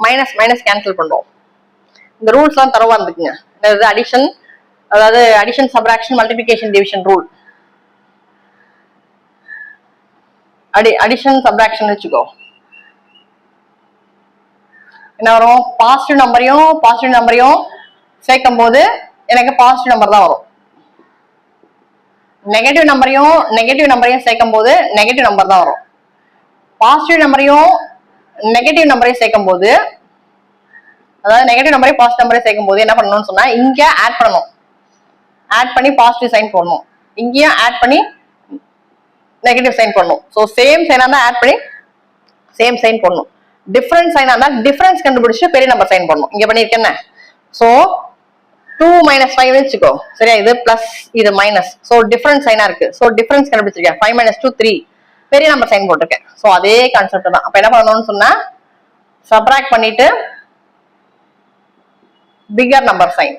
Minus minus cancel பண்றோம். இந்த rules எல்லாம் தரவா இருந்துக்குங்க. அடிஷன், அதாவது addition, subtraction, multiplication, division rule. Addition subtraction வச்சுக்கோ. என்ன வரும்? பாசிட்டிவ் நம்பரையும் சேர்க்கும் போது எனக்கு பாசிட்டிவ் நம்பர் தான் வரும். நெகட்டிவ் நம்பரையும் சேர்க்கும் போது நெகட்டிவ் நம்பர் தான் வரும். பாசிட்டிவ் நம்பரையும் நெகட்டிவ் நம்பரையும் சேர்க்கும் போது, அதாவது நெகட்டிவ் நம்பரையும் பாசிட்டிவ் நம்பரையும் சேர்க்கும் போது என்ன பண்ணணும்னு சொன்னா, இங்க ஆட் பண்ணணும். ஆட் பண்ணி பாசிட்டிவ் சைன் போடணும். இங்கேயும் ஆட் பண்ணி நெகட்டிவ் சைன் போடணும். ஸோ சேம் சைனா தான் ஆட் பண்ணி சேம் சைன் போடணும். டிஃபரன்ஸ் சைனா தான் டிஃபரன்ஸ் கண்டுபிடிச்சு பெரிய நம்பர் சைன் பண்ணணும். இங்க பண்ணிருக்கேன். ஸோ 2 - 5 வச்சுக்கோ. சரியா? இது பிளஸ், இது மைனஸ். ஸோ டிஃபரன்ஸ் சைனா இருக்கு. ஸோ டிஃபரன்ஸ் கண்டுபிடிச்சிருக்கேன். 5 - 2 3 பெரிய நம்பர் சைன் போட்டிருக்கேன். ஸோ அதே கான்செப்ட் தான். அப்ப என்ன பண்ணணும்னு சொன்னா, சப்ராக்ட் பண்ணிட்டு bigger number sign.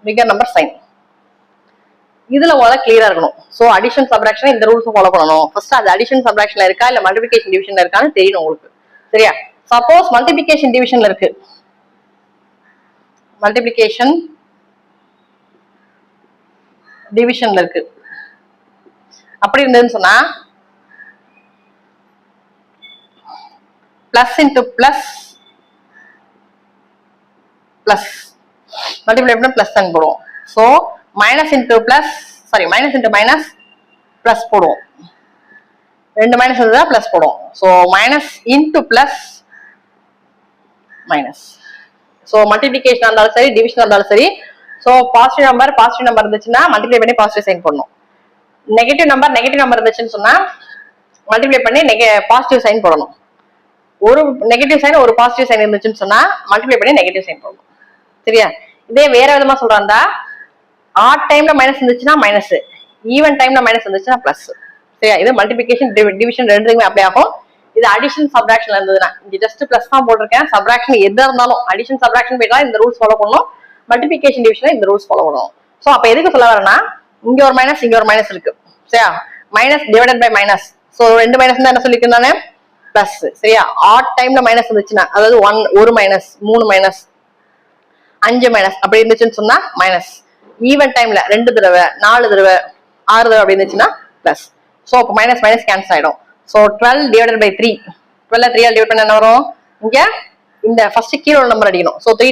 Bigger number sign. இதுல முதல்ல கிளியரா இருக்கணும். சோ அடிஷன் சப்ராக்ஷன் இந்த ரூல்ஸ் ஃபாலோ பண்ணணும். ஃபர்ஸ்ட் அது அடிஷன் சப்ராக்ஷன்ல இருக்கா இல்ல மல்டிபிகேஷன் டிவிஷன்ல இருக்கான்னு தெரியணும் உங்களுக்கு. சரியா? சப்போஸ் மல்டிபிகேஷன் டிவிஷன்ல இருக்கு, மல்டிபிகேஷன் டிவிஷன்ல இருக்கு, அப்படி இருந்ததுன்னு சொன்னா plus into plus plus multiply பண்ணி பிளஸ் தான் போடுவோம். So minus into plus, sorry minus into minus plus போடுவோம். 2 மைனஸ் இருந்தா பிளஸ் போடுவோம். So minus into plus minus. So multiplication இருந்தாலும் சரி, டிவிஷன் இருந்தாலும் சரி, ஸோ பாசிட்டிவ் நம்பர் இருந்துச்சுன்னா மல்டிப்ளை பண்ணி பாசிட்டிவ் சைன் பண்ணணும். நெகட்டிவ் நம்பர் இருந்துச்சுன்னு சொன்னா மல்டிப்ளை பண்ணி பாசிட்டிவ் சைன் போடணும். ஒரு நெகட்டிவ் சைன் ஒரு பாசிட்டிவ் சைன் இருந்துச்சுன்னு சொன்னா மல்டிப்ளை பண்ணி நெகட்டிவ் சைன் போடணும். சரியா? இதே வேற விதமா சொல்றாண்டா, ஆட் டைம்ல மைனஸ் இருந்துச்சுன்னா மைனஸ், ஈவன் டைம்ல மைனஸ் இருந்துச்சுன்னா பிளஸ். சரியா? இது மல்டிபிகேஷன் டிவிஷன் ரெண்டுக்குமே அப்ளை ஆகும். இது அடிஷன் சப்ராக்ஷன் இருந்ததுன்னா இங்க ஜஸ்ட் பிளஸ் தான் போட்டிருக்கேன். சப்ராக்ஷன் எதா இருந்தாலும் அடிஷன் சப்ராக்ஷன் போயிட்டா இந்த ரூல்ஸ் ஃபாலோ பண்ணணும். மல்டிபிகேஷன் டிவிஷன் இந்த ரூல்ஸ் ஃபாலோ பண்ணணும். ஸோ அப்ப எதுக்கு சொல்ல வரேன்னா, இங்க ஒரு மைனஸ் இங்க ஒரு மைனஸ் இருக்கு. சரியா? Minus divided by minus. So 2 minus தான் என்ன சொல்லியிருக்கேன் நானு? பிளஸ். சரியா? ஆட் டைம்ல மைனஸ் இருந்துச்சுன்னா, அதாவது 1 மைனஸ், 3 மைனஸ், 5 மைனஸ் அப்படி இருந்துச்சுன்னு சொன்னா மைனஸ். ஈவன் டைம்ல 2 தடவை, 4 தடவை, 6 தடவை அப்படி இருந்துச்சுன்னா பிளஸ். ஸோ அப்போ மைனஸ் மைனஸ் கேன்சல் ஆயிடும். ஸோ 12 டிவைடட் பை 3, 12 3 டிவைட் பண்ண என்ன வரும்? இங்க இந்த ஃபர்ஸ்ட் கீழே நம்பர் அடிக்கணும். ஸோ 3